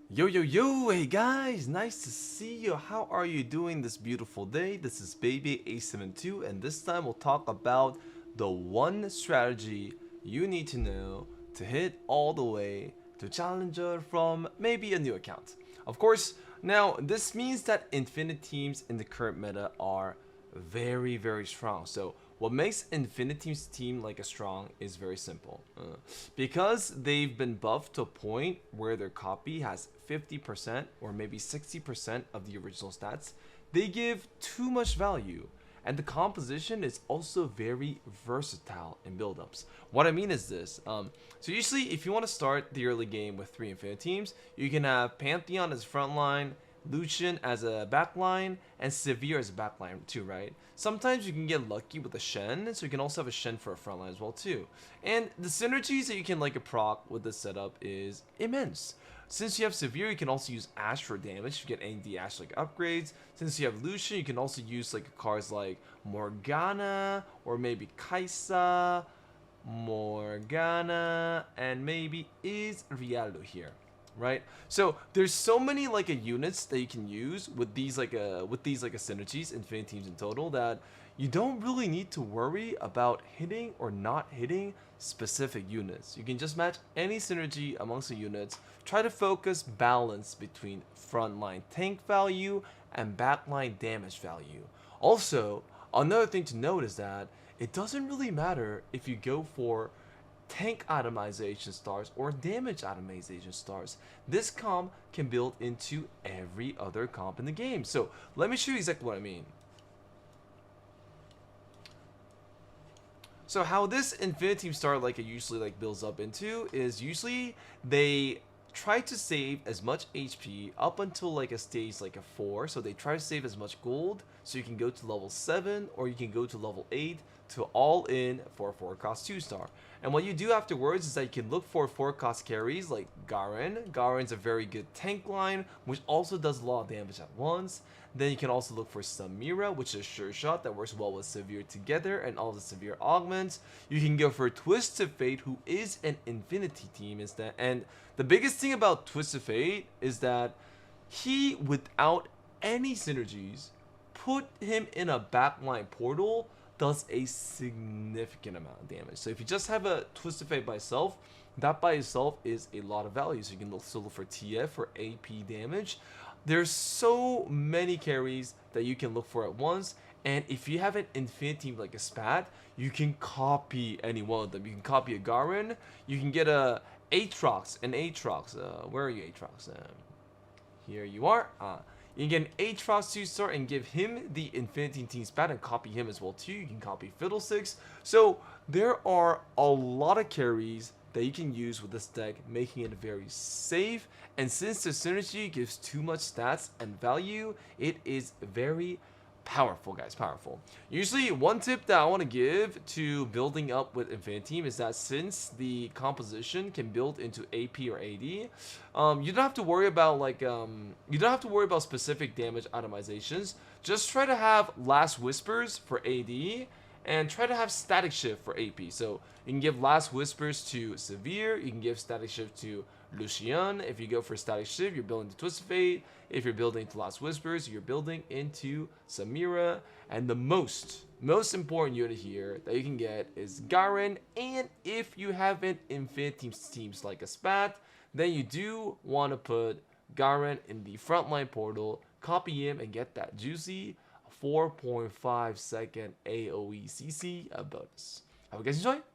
Yo, yo, yo, hey guys, nice to see you. How are you doing this beautiful day? This is Bebe872, and this time we'll talk about the one strategy you need to know to hit all the way to Challenger from maybe a new account. Of course, now this means that Infinite Teams in the current meta are very, very strong. So what makes Infiniteams team like a strong is very simple. Because they've been buffed to a point where their copy has 50% or maybe 60% of the original stats, they give too much value. And the composition is also very versatile in buildups. What I mean is this. So usually if you want to start the early game with 3 Infinite Teams, you can have Pantheon as frontline, Lucian as a backline, and Severe as a backline too, right? Sometimes you can get lucky with a Shen, so you can also have a Shen for a frontline as well too. And the synergies that you can like a proc with this setup is immense. Since you have Severe, you can also use Ashe for damage to get any of the Ashe like upgrades. Since you have Lucian, you can also use like cards like Morgana or maybe Kaisa, Morgana, and maybe is Rialdo here, right? So there's so many like units that you can use with these synergies, Infinite Teams in total, that you don't really need to worry about hitting or not hitting specific units. You can just match any synergy amongst the units. Try to focus balance between frontline tank value and backline damage value. Also, another thing to note is that it doesn't really matter if you go for tank itemization stars or damage itemization stars. This comp can build into every other comp in the game. So let me show you exactly what I mean. So how this Infinite Team star like it usually like builds up into is usually they try to save as much HP up until like a stage like a 4. So they try to save as much gold so you can go to level 7 or you can go to level 8 to all in for a 4 cost 2 star. And what you do afterwards is that you can look for 4 cost carries like Garen. Garen's a very good tank line which also does a lot of damage at once. Then you can also look for Samira, which is a sure shot that works well with Severe together and all the Severe augments. You can go for Twisted Fate, who is an Infinity team, and the biggest thing about Twisted Fate is that he, without any synergies, put him in a backline portal does a significant amount of damage. So if you just have a Twisted Fate by itself, that by itself is a lot of value. So you can also look for TF for AP damage. There's so many carries that you can look for at once, and if you have an Infinite Team like a Spat, you can copy any one of them. You can copy a Garen, you can get a Aatrox, where are you Aatrox? Here you are. You can get an Aatrox 2-star and give him the Infinity Team Spat and copy him as well too. You can copy Fiddlesticks. So there are a lot of carries that you can use with this deck, making it very safe. And since the synergy gives too much stats and value, it is very powerful, guys, powerful. Usually one tip that I want to give to building up with Infinite Team is that since the composition can build into AP or AD, you don't have to worry about specific damage itemizations. Just try to have Last Whispers for AD and try to have Static Shift for AP. So you can give Last Whispers to Severe, you can give Static Shift to Lucian. If you go for Static Shift, you're building to Twisted Fate. If you're building to Last Whispers, you're building into Samira. And the most important unit here that you can get is Garen. And if you have an Infinite teams like a Spat, then you do want to put Garen in the frontline portal, copy him, and get that juicy 4.5 second AoE CC bonus. Hope you guys enjoy.